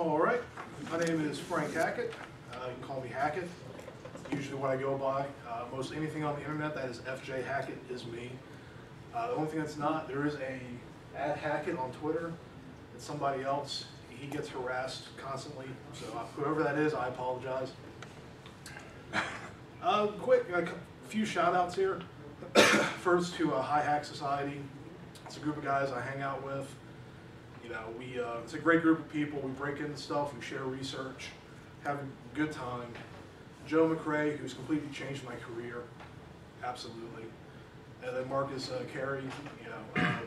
All right, my name is Frank Hackett. You can call me Hackett. Usually what I go by. Most anything on the internet that is FJ Hackett is me. The only thing that's not, there is a @Hackett on Twitter. It's somebody else. He gets harassed constantly, so whoever that is, I apologize. Quick, a few shout outs here. First to High Hack Society. It's a group of guys I hang out with. You know, it's a great group of people. We break into stuff, we share research, have a good time. Joe McRae, who's completely changed my career, absolutely. And then Marcus Carey, you know,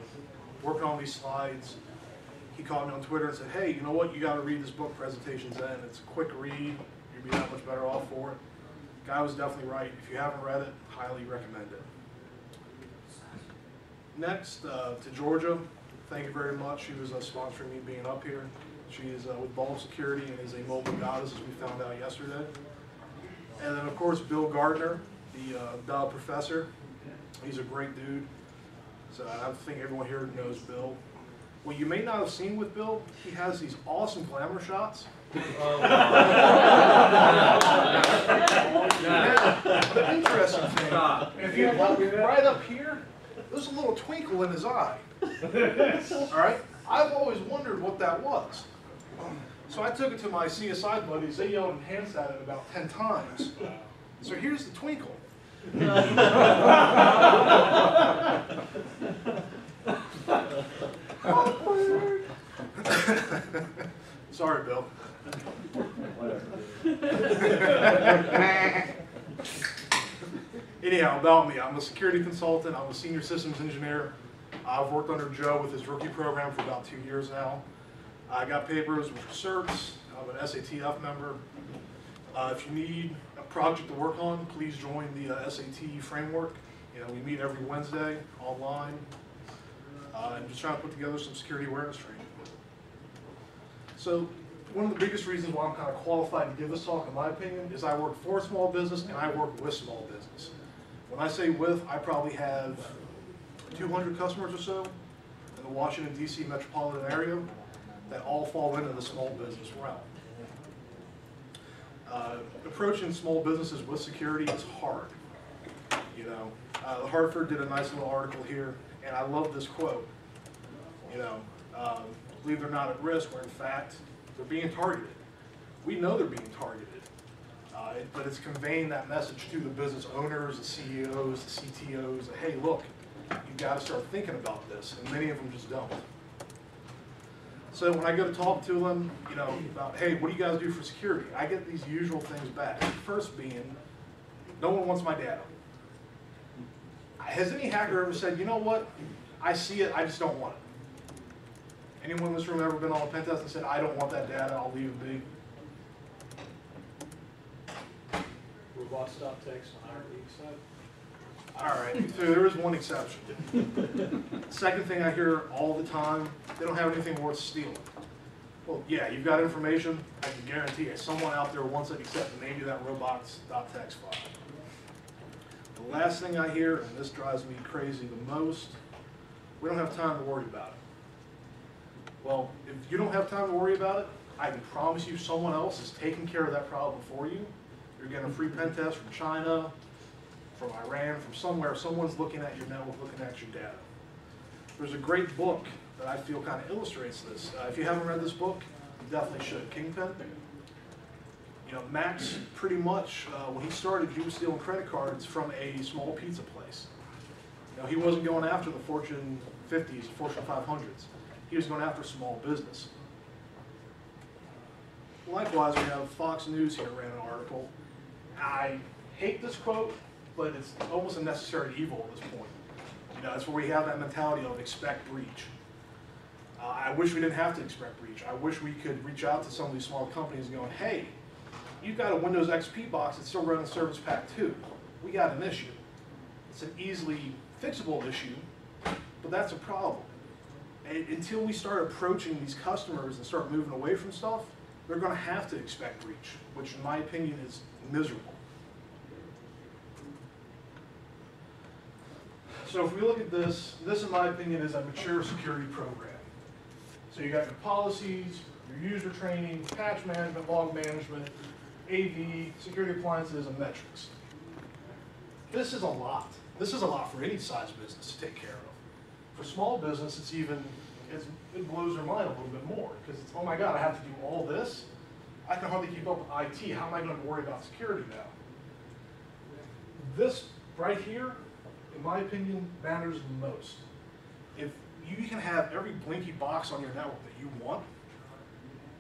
working on these slides. He called me on Twitter and said, hey, you know what, you got to read this book, Presentations End. It's a quick read, you'll be that much better off for it. Guy was definitely right. If you haven't read it, highly recommend it. Next, to Georgia, thank you very much. She was sponsoring me being up here. She is with Bulb Security and is a mobile goddess, as we found out yesterday. And then, of course, Bill Gardner, the professor. He's a great dude. So I think everyone here knows Bill. What you may not have seen with Bill, he has these awesome glamour shots. The interesting thing, if you look right up here, there's a little twinkle in his eye. All right? I've always wondered what that was. So I took it to my CSI buddies. They yelled and enhanced at it about 10 times. So here's the twinkle. Sorry, Bill. Anyhow, about me. I'm a security consultant. I'm a senior systems engineer. I've worked under Joe with his rookie program for about 2 years now. I got papers, which are certs. I'm an SATF member. If you need a project to work on, please join the SAT framework. You know, we meet every Wednesday online. I'm just trying to put together some security awareness training. So one of the biggest reasons why I'm kind of qualified to give this talk, in my opinion, is I work for small business and I work with small business. When I say with, I probably have 200 customers or so in the Washington, D.C. metropolitan area that all fall into the small business realm. Approaching small businesses with security is hard. You know, the Hartford did a nice little article here, and I love this quote. You know, believe they're not at risk, where in fact they're being targeted. We know they're being targeted, but it's conveying that message to the business owners, the CEOs, the CTOs, that, hey, look, you've got to start thinking about this, and many of them just don't. So when I go to talk to them, you know, about, hey, what do you guys do for security? I get these usual things back. First being, no one wants my data. Has any hacker ever said, you know what, I see it, I just don't want it? Anyone in this room ever been on a pen test and said, I don't want that data, I'll leave it be? Robot stop text on our league side. All right, so there is one exception. Second thing I hear all the time, they don't have anything worth stealing. Well, yeah, you've got information, I can guarantee you, someone out there wants it except maybe that robots.txt file. The last thing I hear, and this drives me crazy the most, we don't have time to worry about it. Well, if you don't have time to worry about it, I can promise you someone else is taking care of that problem for you. You're getting a free pen test from China, from Iran, from somewhere. Someone's looking at your network, looking at your data. There's a great book that I feel kind of illustrates this. If you haven't read this book, you definitely should. Kingpin. You know, Max, pretty much, when he started, he was stealing credit cards from a small pizza place. You know, he wasn't going after the Fortune 50s, Fortune 500s. He was going after small business. Likewise, we have Fox News here ran an article. I hate this quote, but it's almost a necessary evil at this point. You know, it's where we have that mentality of expect breach. I wish we didn't have to expect breach. I wish we could reach out to some of these small companies going, hey, you've got a Windows XP box that's still running Service Pack 2. We got an issue. It's an easily fixable issue, but that's a problem. And until we start approaching these customers and start moving away from stuff, they're going to have to expect breach, which in my opinion is miserable. So if we look at this in my opinion is a mature security program. So you got your policies, your user training, patch management, log management, AV, security appliances, and metrics. This is a lot. This is a lot for any size business to take care of. For small business, it blows their mind a little bit more because it's, oh my God, I have to do all this? I can hardly keep up with IT. How am I going to worry about security now? This right here, in my opinion, matters the most. If you can have every blinky box on your network that you want,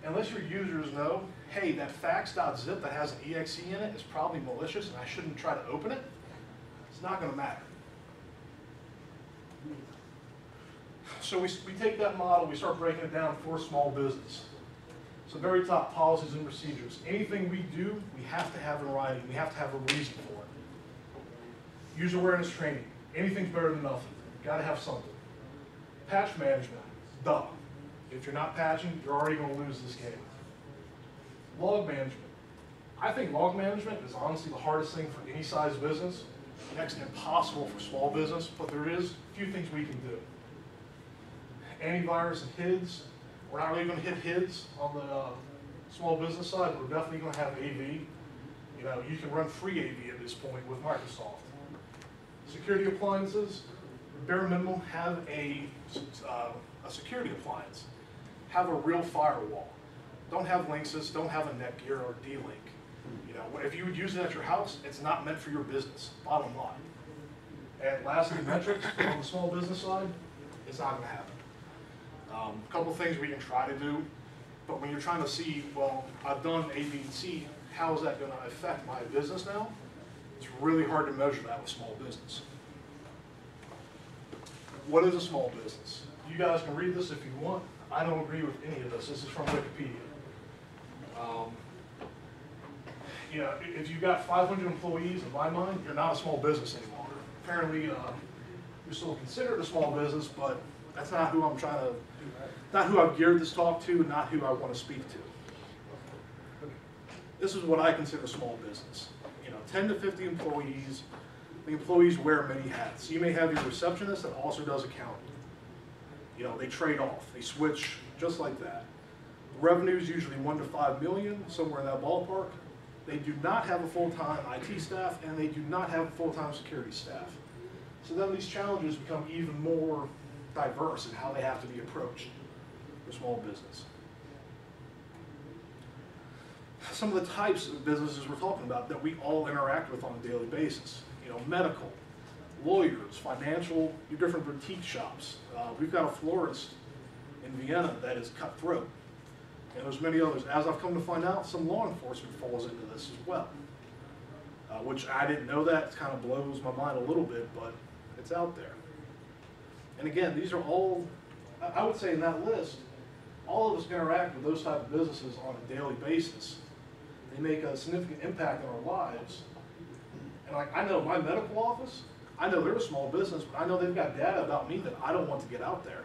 unless your users know, hey, that fax.zip that has an exe in it is probably malicious and I shouldn't try to open it, it's not going to matter. So we take that model, we start breaking it down for small business. So very top, policies and procedures. Anything we do, we have to have in writing. We have to have a reason for it. User awareness training. Anything's better than nothing. You've got to have something. Patch management. Duh. If you're not patching, you're already going to lose this game. Log management. I think log management is honestly the hardest thing for any size business. Next to impossible for small business, but there is a few things we can do. Antivirus and HIDs. We're not really going to hit HIDs on the small business side, but we're definitely going to have AV. You know, you can run free AV at this point with Microsoft. Security appliances, bare minimum, have a security appliance. Have a real firewall. Don't have Linksys, don't have a Netgear or D-Link. You know, if you would use it at your house, it's not meant for your business, bottom line. And lastly, metrics on the small business side, it's not going to happen. A couple things we can try to do, but when you're trying to see, well, I've done A, B, and C, how is that going to affect my business now? It's really hard to measure that with small business. What is a small business? You guys can read this if you want. I don't agree with any of this. This is from Wikipedia. You know, if you've got 500 employees, in my mind, you're not a small business anymore. Apparently, you're still considered a small business, but that's not who I'm trying to, not who I've geared this talk to, not who I want to speak to. This is what I consider small business. You know, 10 to 50 employees. The employees wear many hats. You may have your receptionist that also does accounting. You know, they trade off, they switch just like that. Revenue is usually 1 to 5 million, somewhere in that ballpark. They do not have a full-time IT staff, and they do not have a full-time security staff. So then these challenges become even more diverse in how they have to be approached for small business. Some of the types of businesses we're talking about that we all interact with on a daily basis. You know, medical, lawyers, financial, your different boutique shops. We've got a florist in Vienna that is cutthroat. And there's many others. As I've come to find out, some law enforcement falls into this as well. Which I didn't know that. It kind of blows my mind a little bit, but it's out there. And again, these are all, I would say in that list, all of us interact with those type of businesses on a daily basis. They make a significant impact on our lives. And like, I know my medical office, I know they're a small business, but I know they've got data about me that I don't want to get out there.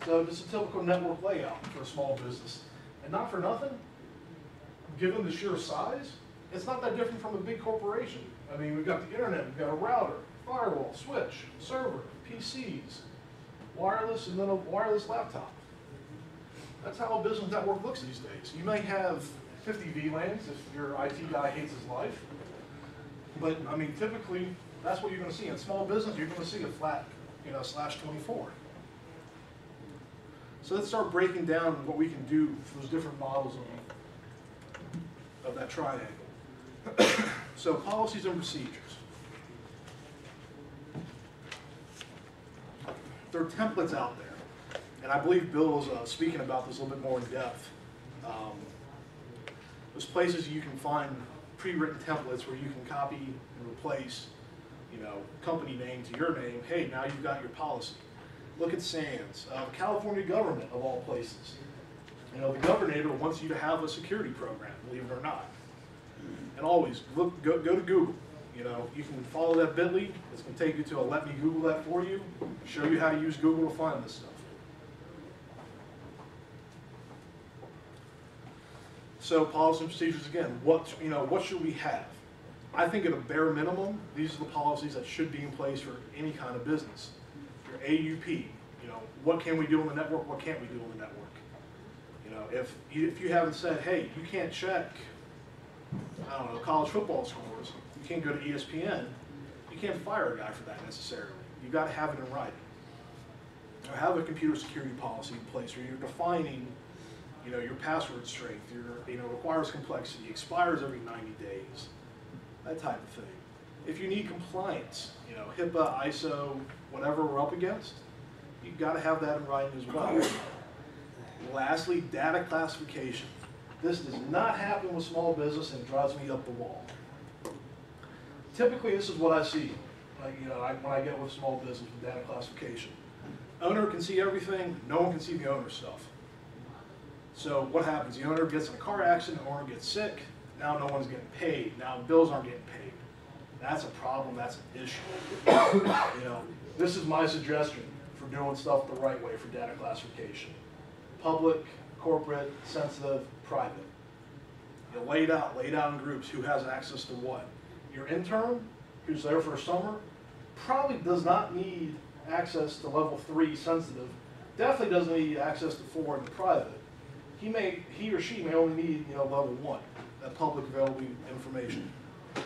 So just a typical network layout for a small business. And not for nothing, given the sheer size, it's not that different from a big corporation. I mean, we've got the internet, we've got a router, firewall, switch, server, PCs, wireless, and then a wireless laptop. That's how a business network looks these days. You may have 50 VLANs if your IT guy hates his life. But, I mean, typically, that's what you're going to see. In small business, you're going to see a flat, you know, /24. So let's start breaking down what we can do for those different models of that triangle. So policies and procedures. There are templates out there. And I believe Bill was speaking about this a little bit more in depth. There's places you can find pre-written templates where you can copy and replace, you know, company name to your name. Hey, now you've got your policy. Look at SANS, the California government of all places. You know, the governor wants you to have a security program, believe it or not. And always go to Google. You know, you can follow that bit.ly. It's going to take you to a let me Google that for you, show you how to use Google to find this stuff. So policy and procedures again. What should we have? I think at a bare minimum, these are the policies that should be in place for any kind of business. your AUP, you know, what can we do on the network, what can't we do on the network? You know, if you haven't said, hey, you can't check, I don't know, college football scores, you can't go to ESPN, you can't fire a guy for that necessarily. You've got to have it in writing. You know, have a computer security policy in place where you're defining, you know, your password strength, you know, requires complexity, expires every 90 days, that type of thing. If you need compliance, you know, HIPAA, ISO, whatever we're up against, you've got to have that in writing as well. Lastly, data classification. This does not happen with small business and it drives me up the wall. Typically, this is what I see, like, you know, when I get with small business with data classification. Owner can see everything, no one can see the owner's stuff. So what happens? The owner gets in a car accident, the owner gets sick, now no one's getting paid, now bills aren't getting paid. That's a problem, that's an issue. You know, this is my suggestion for doing stuff the right way for data classification. Public, corporate, sensitive, private. You lay it out in groups who has access to what. Your intern, who's there for a summer, probably does not need access to level 3 sensitive, definitely doesn't need access to 4 in the private. He or she may only need, you know, level 1, that public available information. So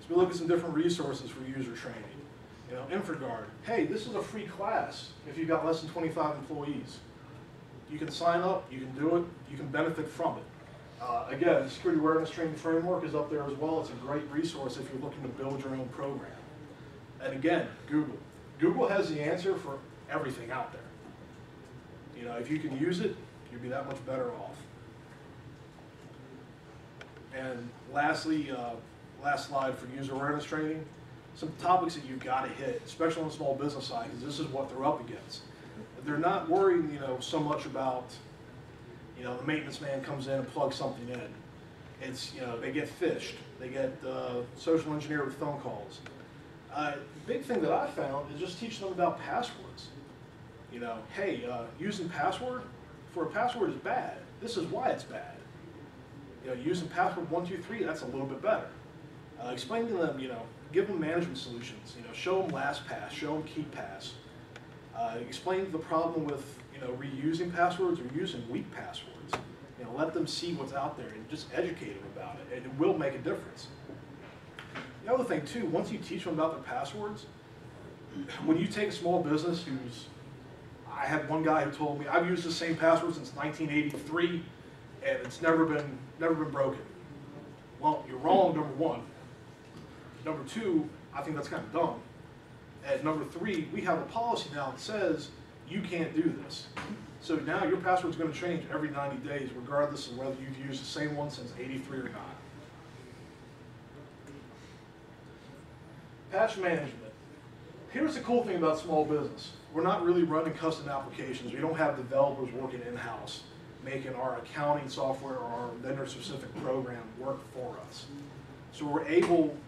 we look at some different resources for user training. You know, InfraGuard, hey, this is a free class if you've got less than 25 employees. You can sign up, you can do it, you can benefit from it. Again, the Security Awareness Training Framework is up there as well. It's a great resource if you're looking to build your own program. And again, Google. Google has the answer for everything out there. You know, if you can use it, you'll be that much better off. And lastly, last slide for user awareness training, some topics that you've got to hit, especially on the small business side, because this is what they're up against. They're not worried, you know, so much about, you know, the maintenance man comes in and plugs something in. It's, you know, they get phished. They get social engineered with phone calls. Big thing that I found is just teaching them about passwords. You know, hey, using password for a password is bad. This is why it's bad. You know, using password 123, that's a little bit better. Explain to them, you know, give them management solutions. You know, show them LastPass, show them KeePass. Explain the problem with, you know, reusing passwords or using weak passwords. You know, let them see what's out there and just educate them about it, and it will make a difference. The other thing too, once you teach them about their passwords, when you take a small business I had one guy who told me, I've used the same password since 1983, and it's never been broken. Well, you're wrong, number one. Number two, I think that's kind of dumb. And number three, we have a policy now that says you can't do this. So now your password's going to change every 90 days, regardless of whether you've used the same one since '83 or not. Patch management. Here's the cool thing about small business. We're not really running custom applications. We don't have developers working in-house, making our accounting software or our vendor-specific program work for us. So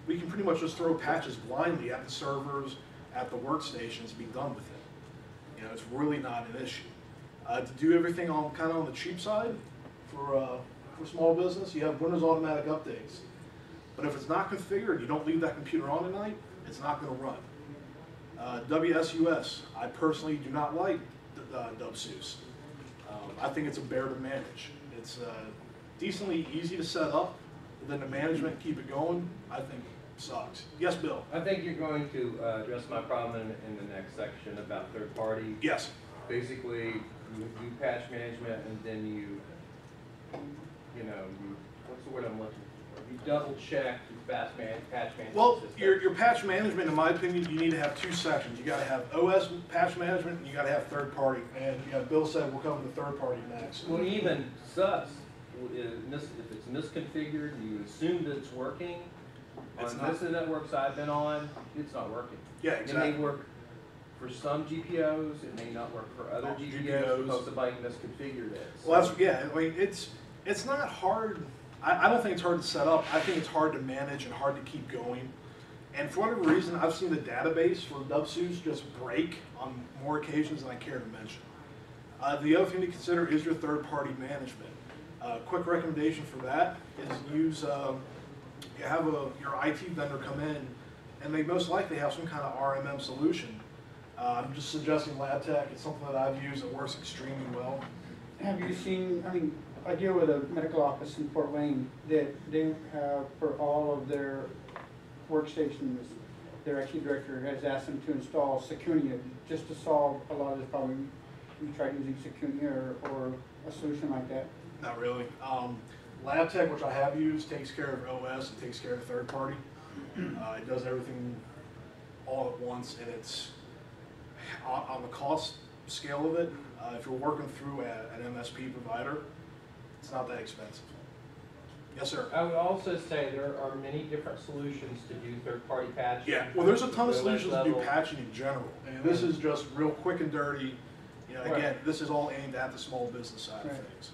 we can pretty much just throw patches blindly at the servers, at the workstations, be done with it. You know, it's really not an issue. To do everything kind of on the cheap side for small business, you have Windows automatic updates. But if it's not configured, you don't leave that computer on at night, it's not going to run. WSUS, I personally do not like WSUS. I think it's a bear to manage. It's decently easy to set up, but then the management, keep it going, I think sucks. Yes, Bill? I think you're going to address my problem in the next section about third party. Yes. Basically, you do patch management and then you what's the word I'm looking for? You double check your patch management. Well, your patch management, in my opinion, you need to have two sections. You got to have OS patch management and you got to have third party. And Bill said we'll cover the third party next. Well, even SUS, if it's misconfigured, you assume that it's working. It's on not. most of the networks I've been on, it's not working. Yeah, exactly. It may work for some GPOs, it may not work for other GPOs because somebody misconfigured it. So. Well, I mean, it's not hard. I don't think it's hard to set up. I think it's hard to manage and hard to keep going. And for whatever reason, I've seen the database for WSUS just break on more occasions than I care to mention. The other thing to consider is your third-party management. Quick recommendation for that is use, you have your IT vendor come in and they most likely have some kind of RMM solution. I'm just suggesting LabTech. It's something that I've used that works extremely well. Have you seen, I mean, I deal with a medical office in Fort Wayne that they have for all of their workstations, their IT director has asked them to install Secunia just to solve a lot of this problem. We tried using Secunia or a solution like that. Not really. LabTech, which I have used, takes care of OS and takes care of third party. It does everything all at once, and it's on the cost scale of it. If you're working through an MSP provider, it's not that expensive. Yes, sir. I would also say there are many different solutions to do third-party patching. Yeah, well, there's a ton of OS solutions to do level. patching in general, and this is just real quick and dirty. You know, again, this is all aimed at the small business side of things.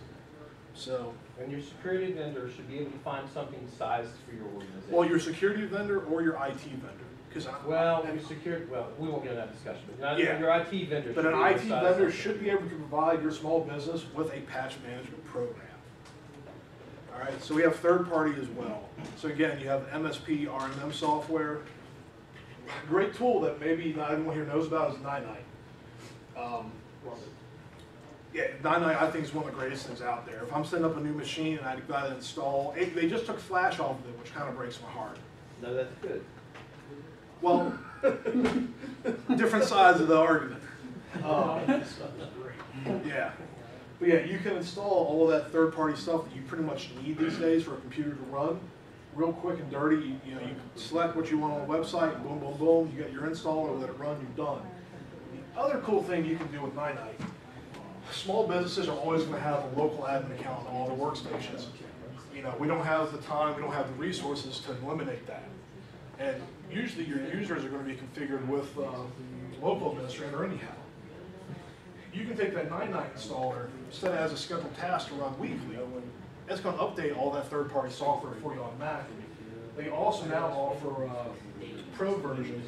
So, And your security vendor should be able to find something sized for your organization. well, your security vendor or your IT vendor, because we won't get into that discussion, but Yeah. your IT vendor should but be an able to IT size vendor something. should be able to provide your small business with a patch management program. All right, so we have third party as well. So again, you have MSP RMM software. Great tool that maybe not everyone here knows about is Nine. Yeah, Nine I think is one of the greatest things out there. If I'm setting up a new machine and I've got to install, they just took Flash off of it, which kind of breaks my heart. No, that's good. Well, different sides of the argument. Yeah. But yeah, you can install all of that third-party stuff that you pretty much need these days for a computer to run, real quick and dirty. You know, you select what you want on the website, boom, boom, boom. You got your installer, let it run, you're done. The other cool thing you can do with Nine, small businesses are always going to have a local admin account on all their workstations. You know, we don't have the time, we don't have the resources to eliminate that. And usually your users are going to be configured with the local administrator anyhow. You can take that Nine installer, set it as a scheduled task to run weekly. It's going to update all that third-party software for you automatically. They also now offer pro version,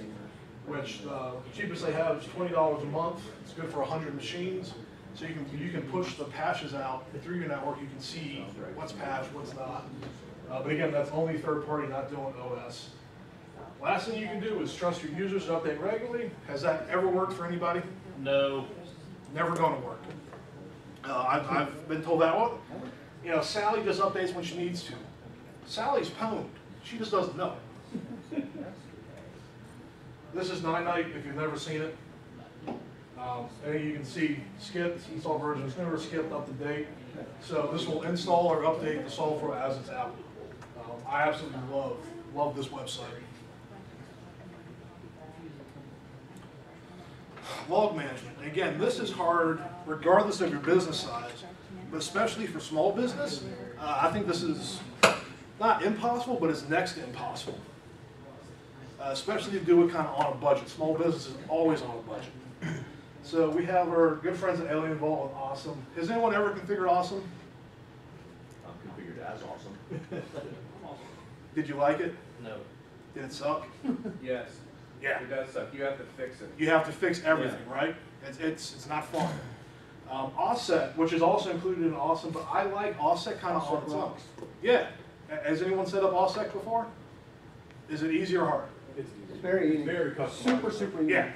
which the cheapest they have is $20 a month. It's good for 100 machines. So you can push the patches out through your network. You can see what's patched, what's not. But again, that's only third party, not doing OS. Last thing you can do is trust your users to update regularly. Has that ever worked for anybody? No. Never going to work. I've been told that one. You know, Sally just updates when she needs to. Sally's pwned. She just doesn't know. This is Nine if you've never seen it. And you can see skipped, install version is never skipped, up to date. So this will install or update the software as it's out. I absolutely love this website. Log management. Again, this is hard regardless of your business size, but especially for small business, I think this is not impossible, but it's next to impossible. Especially to do it kind of on a budget. Small business is always on a budget. So we have our good friends at Alien Vault with Awesome. Has anyone ever configured Awesome? I'm configured as awesome. Did you like it? No. Did it suck? Yes. Yeah. It does suck. You have to fix it. You have to fix everything, right? It's not fun. OffSite, which is also included in Awesome, but I like OffSite kind of on its own. Yeah. Has anyone set up OffSite before? Is it easy or hard? It's very easy. Very Super, super easy. Yeah.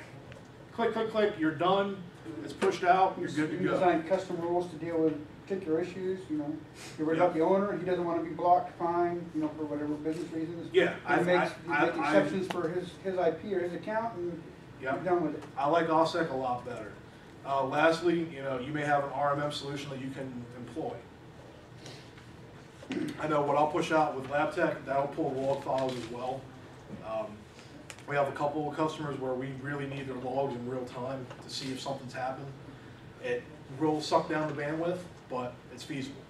Click, click, click, you're done. It's pushed out, you're good to You go. design custom rules to deal with particular issues, you know. You worry about the owner, he doesn't want to be blocked, fine, you know, for whatever business reasons. Yeah, You make exceptions for his IP or his account, and you're done with it. I like OffSec a lot better. Lastly, you know, you may have an RMM solution that you can employ. I know what I'll push out with LabTech, that'll pull log files as well. We have a couple of customers where we really need their logs in real time to see if something's happened. It will suck down the bandwidth, but it's feasible.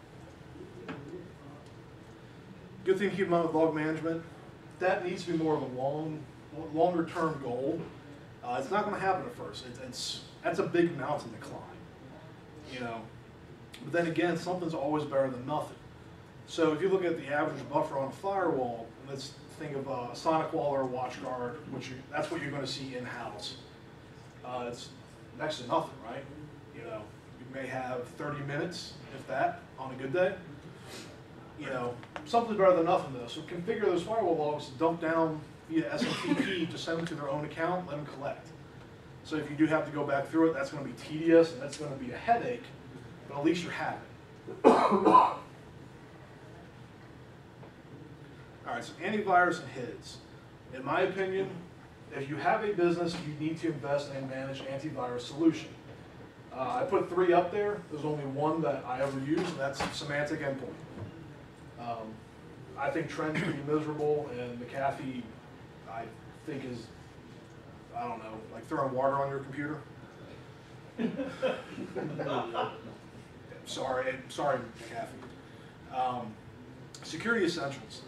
Good thing to keep in mind with log management, that needs to be more of a longer term goal. It's not going to happen at first. That's a big mountain to climb, you know. But then again, something's always better than nothing. So if you look at the average buffer on a firewall, let's think of a Sonic Wall or a WatchGuard, that's what you're going to see in-house. It's next to nothing, right? You know, you may have 30 minutes, if that, on a good day. You know, something's better than nothing though. So configure those firewall logs to dump down, via SMTP, just send them to their own account, let them collect. So if you do have to go back through it, that's going to be tedious and that's going to be a headache, but at least you have it. All right, so antivirus and HIDs. In my opinion, if you have a business, you need to invest in a managed antivirus solution. I put 3 up there. There's only one that I ever use, and that's Semantic Endpoint. I think Trend's pretty miserable, and McAfee, I think is, I don't know, like throwing water on your computer. sorry, McAfee. Security Essentials.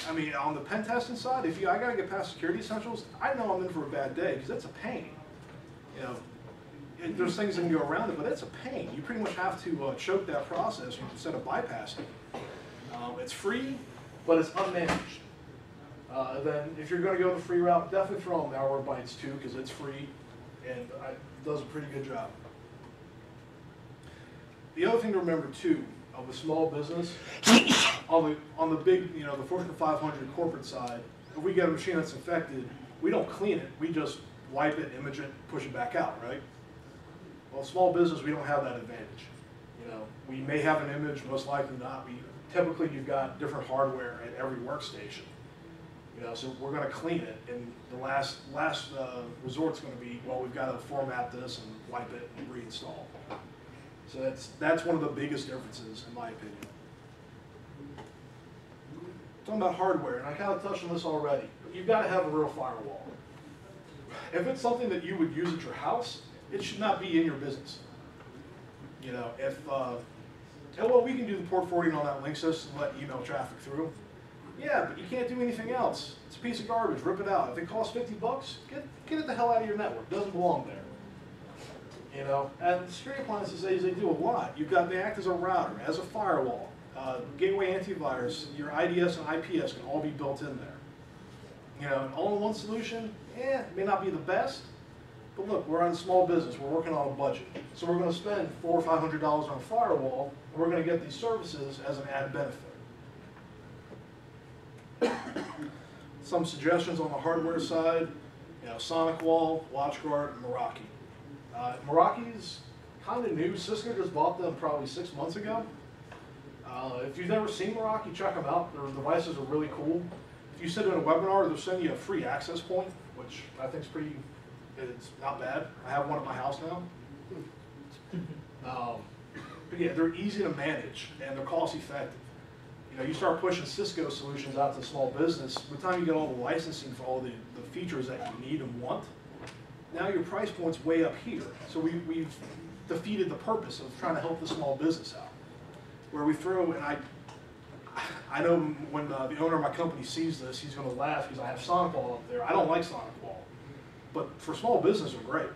I mean, on the pen testing side, I gotta get past Security Essentials, I know I'm in for a bad day because it's a pain. You know, there's things that can go around it, but it's a pain. You pretty much have to choke that process instead of bypassing it. It's free, but it's unmanaged. Then if you're going to go the free route, definitely throw on Malwarebytes too, because it's free and it does a pretty good job. The other thing to remember too, of a small business, on the big, you know, the Fortune 500 corporate side, if we get a machine that's infected, we don't clean it. We just wipe it, image it, push it back out, right? Well, small business, we don't have that advantage. You know, we may have an image, most likely not. Typically, you've got different hardware at every workstation. You know, so we're going to clean it, and the last resort's going to be, well, we've got to format this and wipe it and reinstall. So that's one of the biggest differences, in my opinion. Talking about hardware, and I kind of touched on this already, but you've got to have a real firewall. If it's something that you would use at your house, it should not be in your business. You know, if, well, we can do the port forwarding on that link system and let email traffic through. Yeah, but you can't do anything else. It's a piece of garbage, rip it out. If it costs $50, get it the hell out of your network. It doesn't belong there. You know, and security appliances, they do a lot. They act as a router, as a firewall. Gateway antivirus, your IDS and IPS can all be built in there. You know, an all-in-one solution, it may not be the best, but look, we're on a small business, we're working on a budget. So we're going to spend $400 or $500 on a firewall, and we're going to get these services as an added benefit. Some suggestions on the hardware side, you know, SonicWall, WatchGuard, and Meraki. Meraki's kind of new. Cisco just bought them probably 6 months ago. If you've never seen Meraki, check them out. Their devices are really cool. If you sit in a webinar, they'll send you a free access point, which I think is it's not bad. I have one at my house now. But yeah, they're easy to manage and they're cost effective. You know, you start pushing Cisco solutions out to small business, by the time you get all the licensing for all the features that you need and want, now your price point's way up here. So we've defeated the purpose of trying to help the small business out. Where we throw, and I know when the owner of my company sees this, he's going to laugh because I have SonicWall up there. I don't like SonicWall, but for small business, they're great.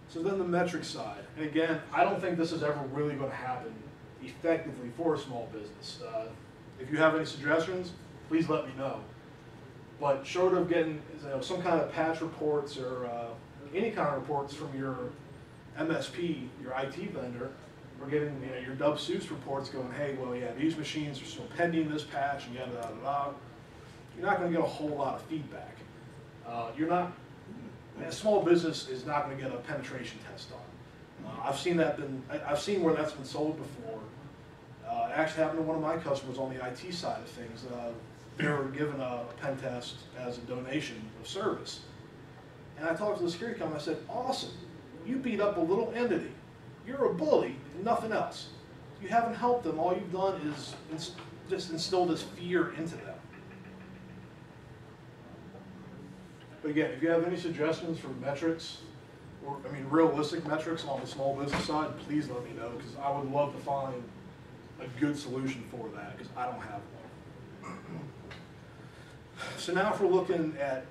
So then the metric side, and again, I don't think this is ever really going to happen effectively for a small business. If you have any suggestions, please let me know. But short of getting some kind of patch reports or any kind of reports from your MSP, your IT vendor, or getting your Dub Seuss reports going, hey, well, yeah, these machines are still pending this patch, and yada, yada, yada. You're not going to get a whole lot of feedback. A small business is not going to get a penetration test on. I've seen where that's been sold before. It actually happened to one of my customers on the IT side of things. They were given a pen test as a donation of service. And I talked to the security company, I said, awesome, you beat up a little entity. You're a bully, nothing else. You haven't helped them, all you've done is just instill this fear into them. But again, if you have any suggestions for metrics, or realistic metrics on the small business side, please let me know, because I would love to find a good solution for that, because I don't have one. So now if we're looking at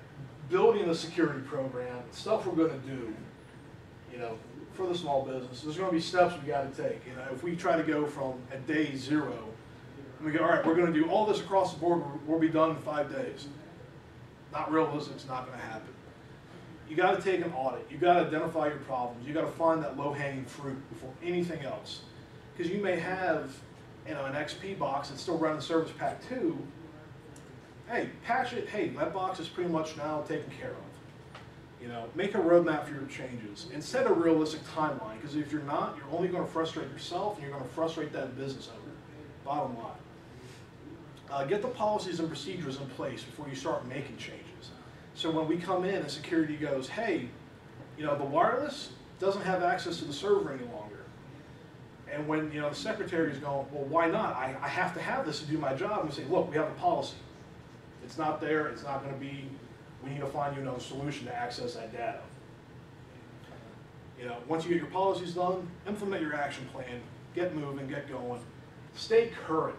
building a security program, stuff we're going to do, for the small business, there's going to be steps we got to take. If we try to go from at day 0, and we go, all right, we're going to do all this across the board, we'll be done in 5 days. Not realistic, it's not going to happen. You got to take an audit. You got to identify your problems. You got to find that low-hanging fruit before anything else. Because you may have you know, an XP box that's still running Service Pack 2, hey, patch it. Hey, that box is pretty much now taken care of. You know, make a roadmap for your changes and set a realistic timeline, because if you're not, you're only going to frustrate yourself and you're going to frustrate that business owner. Bottom line. Get the policies and procedures in place before you start making changes. So when we come in and security goes, hey, you know, the wireless doesn't have access to the server any longer. And when, you know, the secretary is going, well, why not? I have to have this to do my job. And we say, look, we have a policy. It's not there. It's not going to be. We need to find you another solution to access that data. You know, once you get your policies done, implement your action plan, get moving, get going, stay current.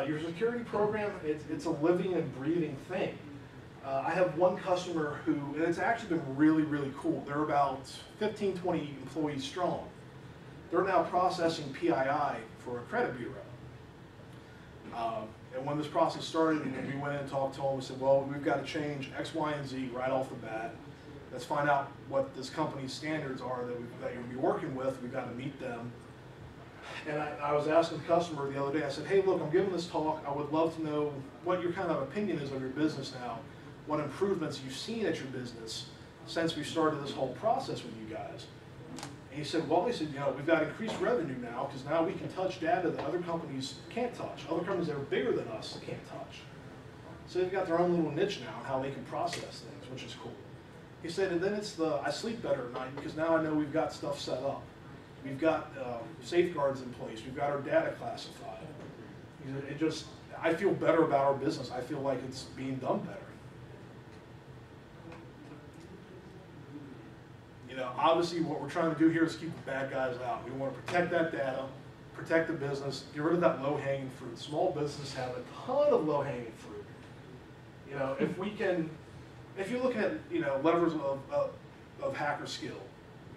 Your security program, it's a living and breathing thing. I have one customer who, and it's actually been really, really cool. They're about 15, 20 employees strong. They're now processing PII for a credit bureau. And when this process started, we went in and talked to them. We said, well, we've got to change X, Y, and Z right off the bat. Let's find out what this company's standards are that you're going to be working with. We've got to meet them. And I was asking the customer the other day, I said, hey, look, I'm giving this talk. I would love to know what your kind of opinion is of your business now, what improvements you've seen at your business since we started this whole process with you guys. And he said, well, you know, we've got increased revenue now because now we can touch data that other companies can't touch. Other companies that are bigger than us can't touch. So they've got their own little niche now on how they can process things, which is cool. He said, and then it's I sleep better at night because now I know we've got stuff set up. We've got safeguards in place. We've got our data classified. He said, I feel better about our business. I feel like it's being done better. You know, obviously what we're trying to do here is keep the bad guys out. We want to protect that data, protect the business, get rid of that low-hanging fruit. Small businesses have a ton of low-hanging fruit. You know, if you're looking at, you know, levels of hacker skill,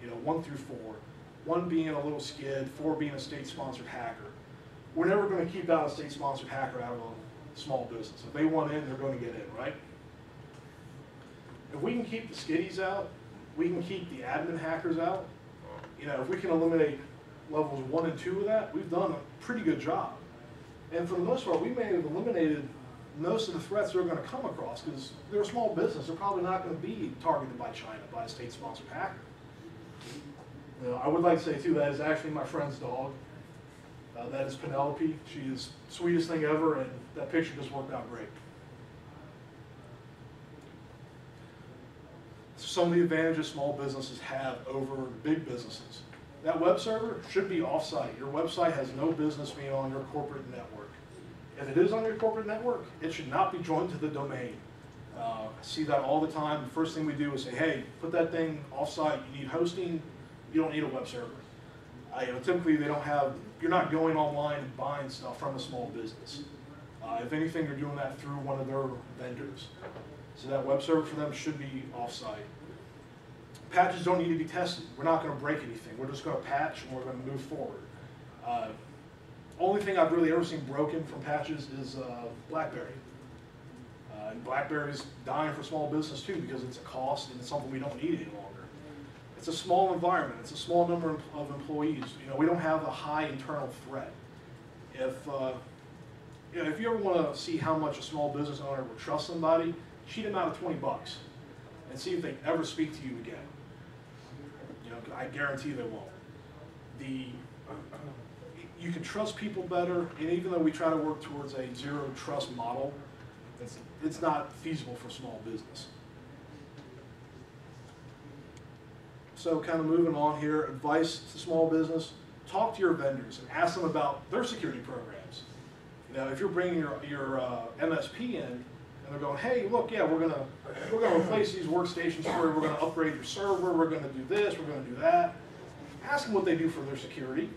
you know, 1 through 4, 1 being a little skid, 4 being a state-sponsored hacker, we're never going to keep out a state-sponsored hacker out of a small business. If they want in, they're going to get in, right? If we can keep the skiddies out, we can keep the admin hackers out. You know, if we can eliminate levels 1 and 2 of that, we've done a pretty good job. And for the most part, we may have eliminated most of the threats they're going to come across because they're a small business. They're probably not going to be targeted by China, by a state-sponsored hacker. You know, I would like to say, too, that is actually my friend's dog. That is Penelope. She is the sweetest thing ever, and that picture just worked out great. Some of the advantages small businesses have over big businesses. That web server should be off-site. Your website has no business being on your corporate network. If it is on your corporate network, it should not be joined to the domain. I see that all the time. The first thing we do is say, hey, put that thing off-site. You need hosting. You don't need a web server. You know, typically, they don't have. You're not going online and buying stuff from a small business. If anything, you're doing that through one of their vendors. So that web server for them should be off-site. Patches don't need to be tested. We're not going to break anything. We're just going to patch and we're going to move forward. Only thing I've really ever seen broken from patches is BlackBerry. And BlackBerry's dying for small business too because it's a cost and it's something we don't need any longer. It's a small environment. It's a small number of employees. You know, we don't have a high internal threat. If you know, if you ever want to see how much a small business owner will trust somebody, cheat them out of $20 and see if they ever speak to you again. You know, I guarantee they won't. You can trust people better, and even though we try to work towards a zero trust model, it's not feasible for small business. So kind of moving on here, advice to small business, talk to your vendors and ask them about their security programs. You know, if you're bringing your MSP in, and they're going, hey, look, yeah, we're gonna replace these workstations for you. We're gonna upgrade your server. We're gonna do this. We're gonna do that. Ask them what they do for their security,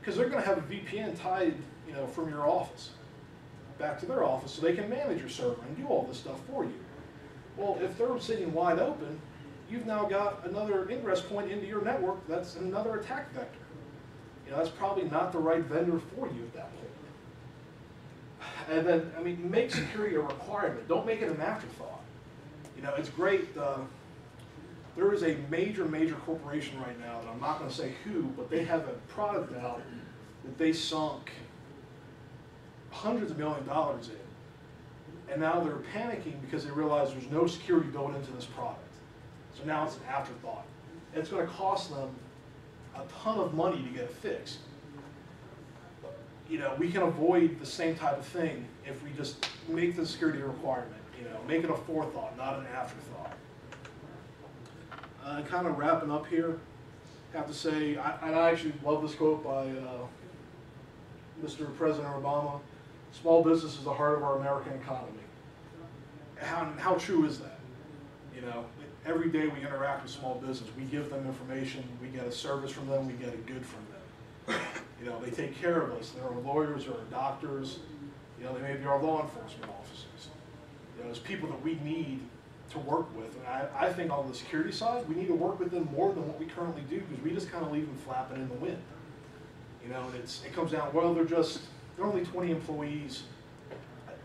because they're gonna have a VPN tied, you know, from your office back to their office, so they can manage your server and do all this stuff for you. Well, if they're sitting wide open, you've now got another ingress point into your network. That's another attack vector. You know, that's probably not the right vendor for you at that point. And then, I mean, make security a requirement. Don't make it an afterthought. You know, it's great. There is a major corporation right now that I'm not going to say who, but they have a product out that they sunk hundreds of $1 millions in. And now they're panicking because they realize there's no security built into this product. So now it's an afterthought. It's going to cost them a ton of money to get it fixed. You know, we can avoid the same type of thing if we just make the security a requirement. You know, make it a forethought, not an afterthought. Kind of wrapping up here, I have to say, I actually love this quote by Mr. President Obama. Small business is the heart of our American economy. How true is that? You know, every day we interact with small business, we give them information, we get a service from them, we get a good from them. You know, they take care of us. They're our lawyers or our doctors. You know, they may be our law enforcement officers. You know, there's people that we need to work with. And I think on the security side, we need to work with them more than what we currently do, because we just kind of leave them flapping in the wind. You know, and it comes down, well, they're only 20 employees.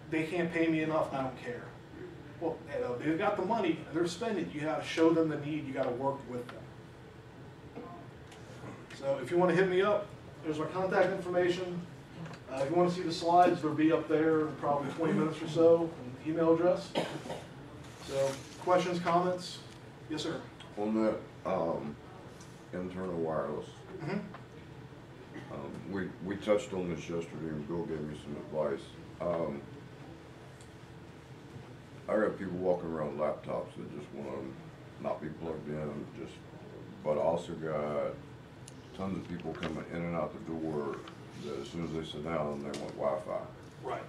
They can't pay me enough, I don't care. Well, you know, they've got the money, and they're spending it. You got to show them the need, you got to work with them. So if you want to hit me up, there's our contact information. If you want to see the slides, they'll be up there in probably 20 minutes or so, and email address. So, questions, comments? Yes, sir. On that internal wireless, we touched on this yesterday, and Bill gave me some advice. I got people walking around with laptops that just want to not be plugged in, but I also got tons of people coming in and out the door that as soon as they sit down, they want Wi-Fi. Right.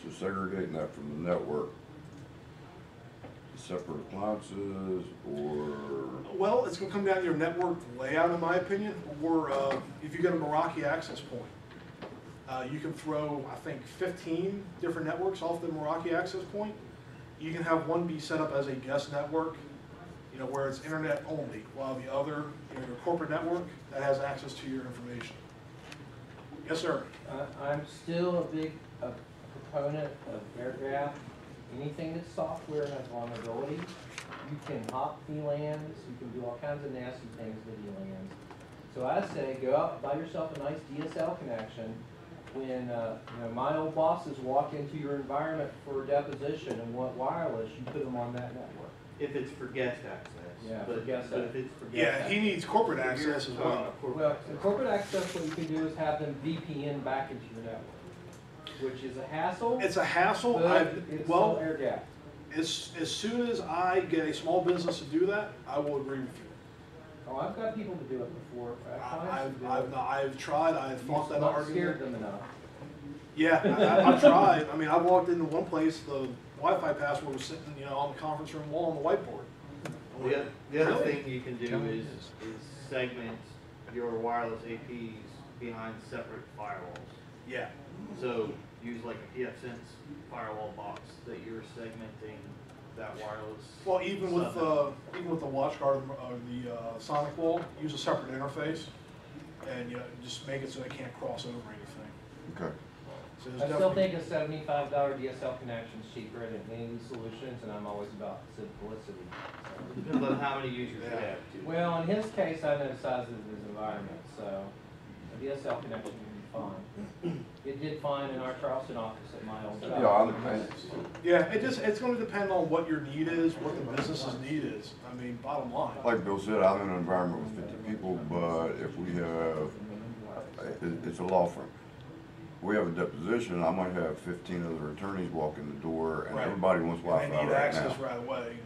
So segregating that from the network, separate appliances, or? Well, it's going to come down to your network layout, in my opinion, or if you get a Meraki access point, you can throw, I think, 15 different networks off the Meraki access point. You can have one be set up as a guest network, you know, where it's internet only, while the other, you know, your corporate network, that has access to your information. Yes, sir. I'm still a big proponent of air gap. Anything that's software and has vulnerability, you can hop VLANs, you can do all kinds of nasty things with VLANs. So I say go out, buy yourself a nice DSL connection. When you know, my old bosses walk into your environment for a deposition and want wireless, you put them on that network. If it's for guest access. Yeah, but, for guest but if access. it's for guest Yeah, access. he needs corporate access as well. Well, the corporate access, what you can do is have them VPN back into your network, which is a hassle. It's a hassle. But it's still air gap. As soon as I get a small business to do that, I will agree with you. Oh, I've got people to do it before. I've tried. I've fought that not argument. scared them enough. Yeah, I've tried. I mean, I walked into one place, the Wi-Fi password was sitting, you know, on the conference room wall on the whiteboard. The other thing you can do is segment your wireless APs behind separate firewalls. Yeah. So use like a PFSense firewall box that you're segmenting that wireless. Well, even with the WatchGuard or the Sonic Wall, use a separate interface, and you know, just make it so they can't cross over anything. Okay. So there's I still definitely- think a $75 DSL connection is cheaper than any of these solutions, and I'm always about simplicity. So. Depends on how many users you have too. Well, in his case, I know the size of his environment, so a DSL connection would be fine. It did fine in our Charleston office at my old job. Yeah, I understand. Yeah, it's going to depend on what your need is, what the business's need is. I mean, bottom line. Like Bill said, I'm in an environment with 50 people, but if we have, it's a law firm. We have a deposition, I might have 15 other attorneys walk in the door, and Right. everybody wants And Wi-Fi they need right access now. right away.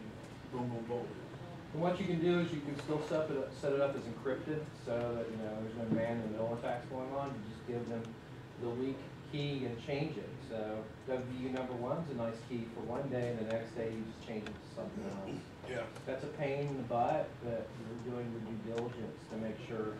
Boom, boom, boom. And what you can do is you can still set it up as encrypted, so that you know there's no man-in-the-middle attacks going on. You just give them the weak key and change it. So WU number 1's a nice key for one day, and the next day you just change it to something else. Yeah. That's a pain in the butt, but you're doing your due diligence to make sure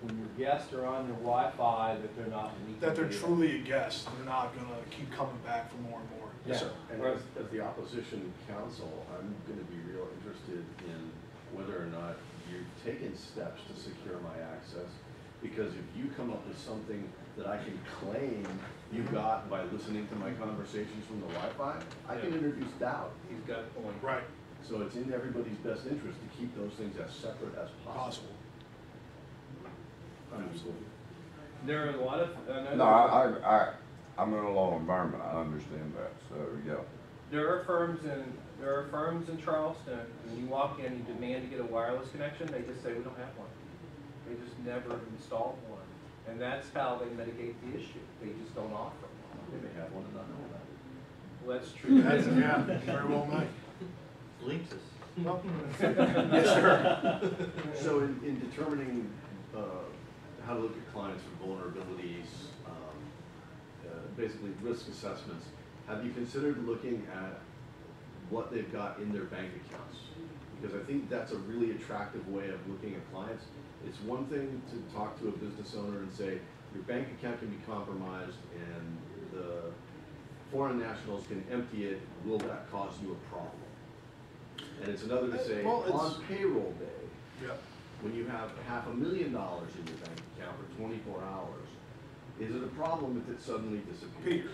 when your guests are on their Wi-Fi that they're not leaking. That they're data. truly a guest. They're not going to keep coming back for more and more. Yes, sir. And as the opposition counsel, I'm going to be real interested in whether or not you've taken steps to secure my access. Because if you come up with something that I can claim you got by listening to my conversations from the Wi-Fi, I can introduce doubt. He's got a point. Right. So it's in everybody's best interest to keep those things as separate as possible. Absolutely. There are a lot of. No, I'm in a law environment, I understand that, so, yeah. There are firms in Charleston, when you walk in, you demand to get a wireless connection, they just say, we don't have one. They just never installed one. And that's how they mitigate the issue. They just don't offer one. They may have one and not know that. Well, that's true. That's, yeah, very well made. Links us. Well, yes, sir. So in determining how to look at clients for vulnerabilities, basically risk assessments, have you considered looking at what they've got in their bank accounts? Because I think that's a really attractive way of looking at clients. It's one thing to talk to a business owner and say, your bank account can be compromised and the foreign nationals can empty it, will that cause you a problem? And it's another to say, Well, it's- on payroll day, Yeah. when you have $500,000 in your bank account for 24 hours, is it a problem if it suddenly disappears? Peters.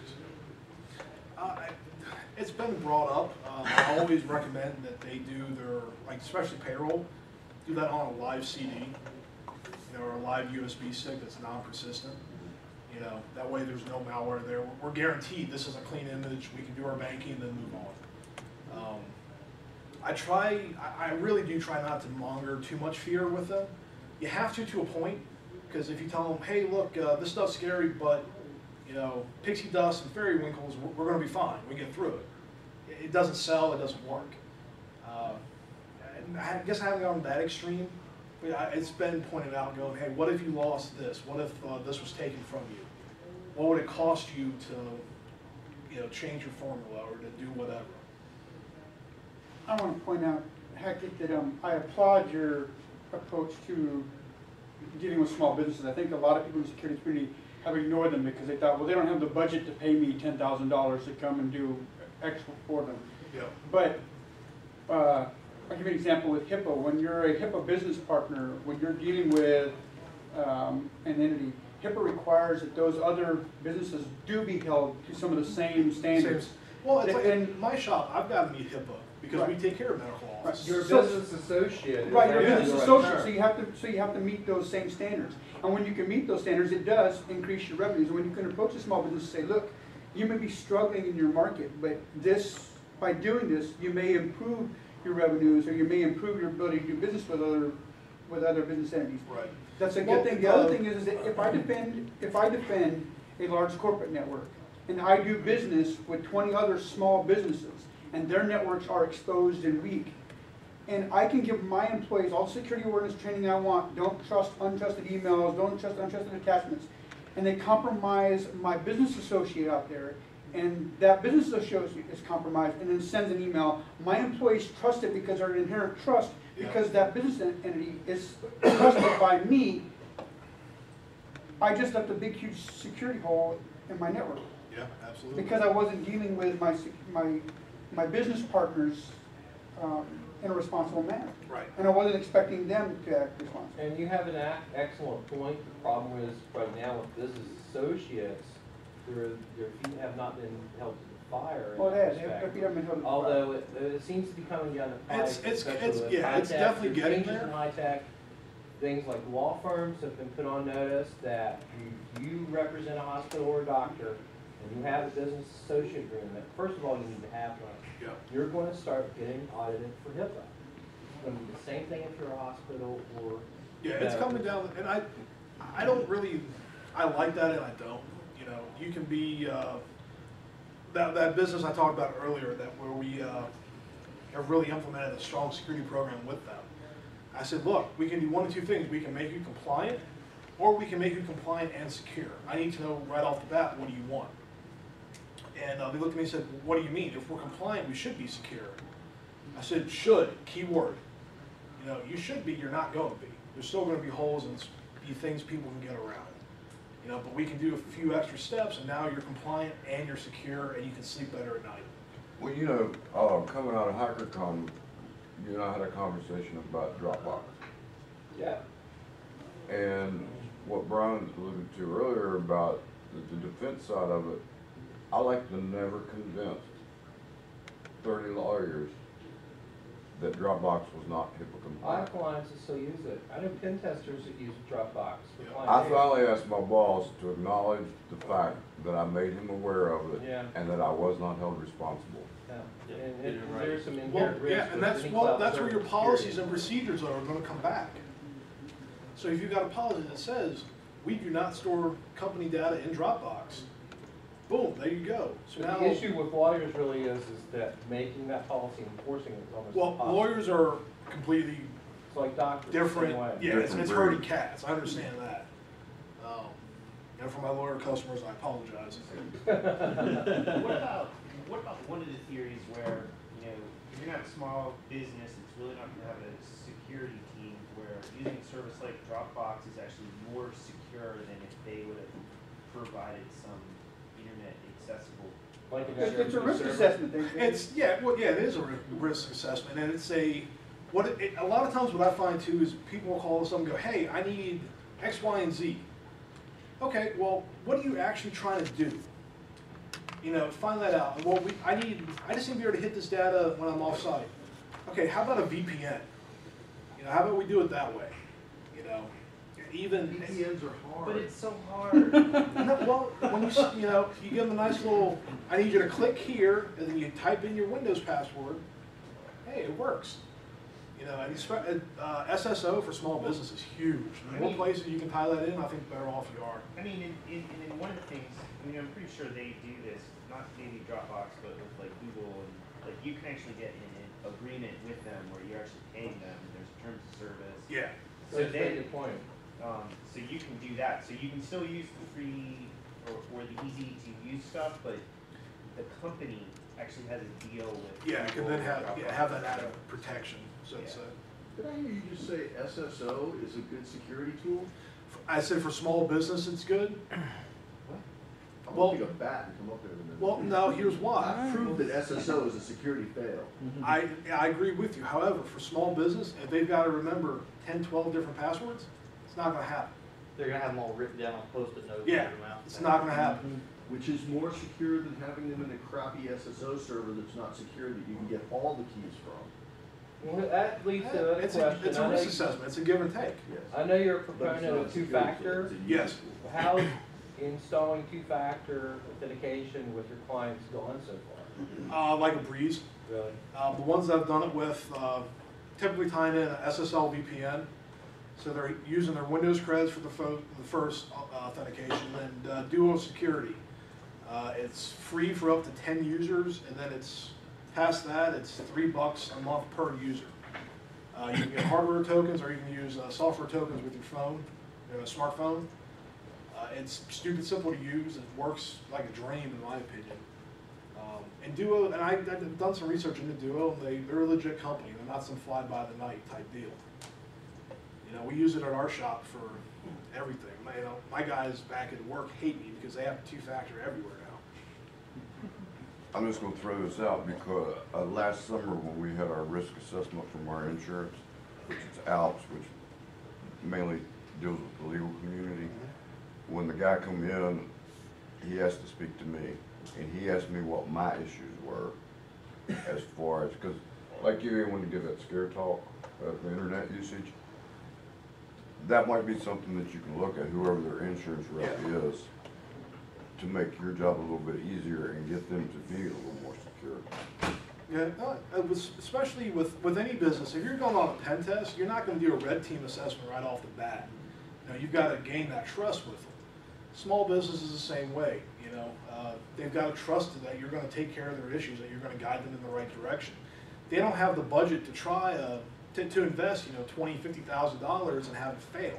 It's been brought up. I always recommend that they do their, like especially payroll, do that on a live CD, or a live USB stick that's non-persistent. That way there's no malware there. We're guaranteed this is a clean image. We can do our banking and then move on. I really do try not to monger too much fear with them. You have to a point, because if you tell them, hey, look, this stuff's scary, but pixie dust and fairy winkles, we're going to be fine. We get through it. It doesn't sell. It doesn't work. And I guess I haven't gone that extreme, but it's been pointed out, going, hey, what if you lost this? What if this was taken from you? What would it cost you to, change your formula or to do whatever? I want to point out, Hackett, that I applaud your approach to dealing with small businesses. I think a lot of people in the security community have ignored them because they thought, well, they don't have the budget to pay me $10,000 to come and do X for them. Yeah. But I'll give you an example with HIPAA. When you're a HIPAA business partner, when you're dealing with an entity, HIPAA requires that those other businesses do be held to some of the same standards. Well, it's like in my shop, I've got to meet HIPAA because Right. we take care of medical office. You're a So- business associate. Right, you're a Yeah. business associate, so you have to meet those same standards. And when you can meet those standards, it does increase your revenues. And when you can approach a small business and say, look, you may be struggling in your market, but by doing this, you may improve your revenues, or you may improve your ability to do business with other business entities. Right. That's a Well, good thing. The other thing is that if I defend a large corporate network, and I do business with 20 other small businesses, and their networks are exposed and weak, and I can give my employees all security awareness training I want, don't trust untrusted emails, don't trust untrusted attachments, and they compromise my business associate out there, and that business associate is compromised and then sends an email, my employees trust it because there's an inherent trust, because that business entity is trusted by me. I just left a big, huge security hole in my network Yeah, absolutely. because I wasn't dealing with my business partners in a responsible manner. Right. And I wasn't expecting them to act responsibly. And you have an excellent point. The problem is right now with business associates, their feet have not been held to the fire. in Well, that it has. respect. If you haven't held it- Although it seems to be coming down the pipe. especially with yeah, high it's tech. definitely There's getting changes there. in high tech. Things like law firms have been put on notice that you represent a hospital or a doctor and you have a business associate agreement. First of all, you need to have one. Yeah. You're going to start getting audited for HIPAA. It's going to be the same thing if you're a hospital or. Yeah, it's coming down, and I don't really, I like that and I don't. You can be, that business I talked about earlier, where we have really implemented a strong security program with them. I said, look, we can do one of two things. We can make you compliant, or we can make you compliant and secure. I need to know right off the bat, what do you want? And they looked at me and said, well, what do you mean? If we're compliant, we should be secure. I said, should, keyword. You should be, you're not going to be. There's still going to be holes and be things people can get around. But we can do a few extra steps, and now you're compliant and you're secure, and you can sleep better at night. Well, coming out of HackerCon, you and I had a conversation about Dropbox. Yeah. And what Brian alluded to earlier about the defense side of it, I like to never convince 30 lawyers that Dropbox was not HIPAA I compliant. have clients that still use it. I know pen testers that use Dropbox. for I client data. finally asked my boss to acknowledge the fact that I made him aware of it Yeah. and that I was not held responsible. Yeah. Yeah, And you're right. there's some Well, inherent risk. yeah, and with that's, any well, cloud that's where your service, policies period. and procedures are gonna come back. So if you've got a policy that says, we do not store company data in Dropbox, boom, there you go. So But now, the issue with lawyers really is that making that policy and enforcing it is almost well, impossible. lawyers are completely It's like doctors, the same different, way. yeah, it's Different herding breed. cats, I understand that. And for my lawyer customers, I apologize. What about one of the theories where, you know, if you're gonna have a small business, it's really not gonna have a security team where using a service like Dropbox is actually more secure than if they would have provided some internet accessible. Like an It's a risk server. assessment. It's, yeah, well, yeah, it is a risk assessment, and it's a lot of times what I find too is people will call us up and go, hey, I need X, Y, and Z. Okay, well, what are you actually trying to do? You know, find that out. Well, I just need to be able to hit this data when I'm off-site. Okay, how about a VPN? You know, how about we do it that way? You know, even VPNs are hard. But it's so hard. no, well, when you know, you give them a nice little, I need you to click here, and then you type in your Windows password. Hey, it works. You know, and SSO for small business is huge. The more places you can tie that in, I think the better off you are. I mean, in one of the things, I mean, I'm pretty sure they do this, not maybe Dropbox, but with like Google, and like you can actually get an agreement with them where you're actually paying them, and there's terms of service. Yeah. So That's a then, good point. so you can do that. So you can still use the free or the easy to use stuff, but the company actually has a deal with. Yeah, it can Google then or have Dropbox. that added protection. So it's Did I hear you just say SSO is a good security tool? I said for small business, it's good. I'm Well- gonna take a bat and come up there in a minute. Well, no, here's why. Prove that SSO is a security fail. I agree with you. However, for small business, if they've got to remember 10, 12 different passwords, it's not going to happen. They're gonna have them all written down on Post-it notes. Yeah, written out. it's not going to happen. Which is more secure than having them in a crappy SSO server that's not secure that you can get all the keys from. Well, that leads to another It's question. a risk assessment. It's a give and take. Yes. I know you're a But it's proponent not a of security tool, two-factor. it's a user Yes. tool. How's installing two-factor authentication with your clients gone so far? Like a breeze. Really? The ones I've done it with typically tying in an SSL VPN. So they're using their Windows creds for the first authentication, and Duo Security. It's free for up to 10 users, and then it's past that, it's $3 a month per user. You can get hardware tokens, or you can use software tokens with your phone, your smartphone. It's stupid simple to use. It works like a dream, in my opinion. And Duo, and I've done some research into Duo, and they're a legit company. They're not some fly-by-the-night type deal. You know, we use it at our shop for everything. My guys back at work hate me because they have two-factor everywhere now. I'm just gonna throw this out because last summer when we had our risk assessment from our insurance, which is ALPS, which mainly deals with the legal community, when the guy come in, he has to speak to me, and he asked me what my issues were as far as, because like you want to give that scare talk for internet usage, that might be something that you can look at, whoever their insurance rep is, to make your job a little bit easier and get them to be a little more secure. Yeah, especially with any business, if you're going on a pen test, you're not going to do a red team assessment right off the bat. You know, you've got to gain that trust with them. Small business is the same way. You know, they've got to trust that you're going to take care of their issues, that you're going to guide them in the right direction. They don't have the budget to try to invest, $20,000, $50,000 and have it fail.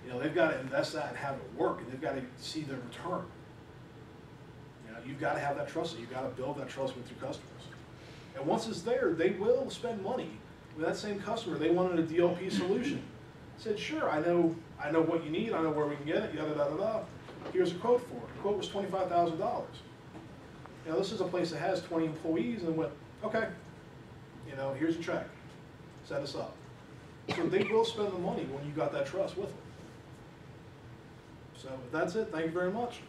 You know, they've got to invest that and have it work, and they've got to see the return. You know, you've got to have that trust. You've got to build that trust with your customers. And once it's there, they will spend money. With that same customer, they wanted a DLP solution. I said, sure, I know what you need, I know where we can get it, yada, yada, yada. Here's a quote for it. The quote was $25,000. You know, this is a place that has 20 employees, and went, okay, here's your check. Set us up. So they will spend the money when you got that trust with them. So that's it. Thank you very much.